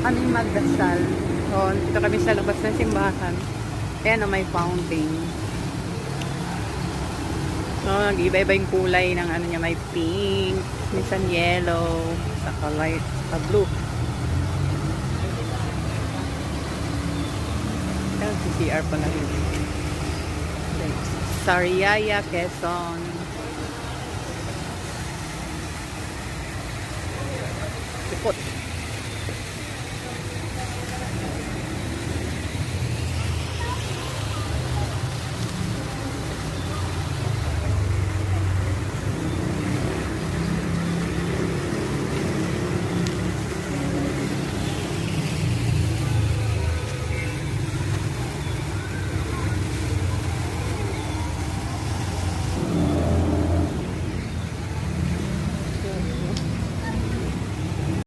kami magdasal. So, dito kami sa labas ng simbahan. Ayan o, may fountain. So, nag-iba-iba yung kulay ng ano niya. May pink, minsan yellow, saka light, saka blue. Ayan, CCR pala rin. Sariaya, Quezon. Sipot.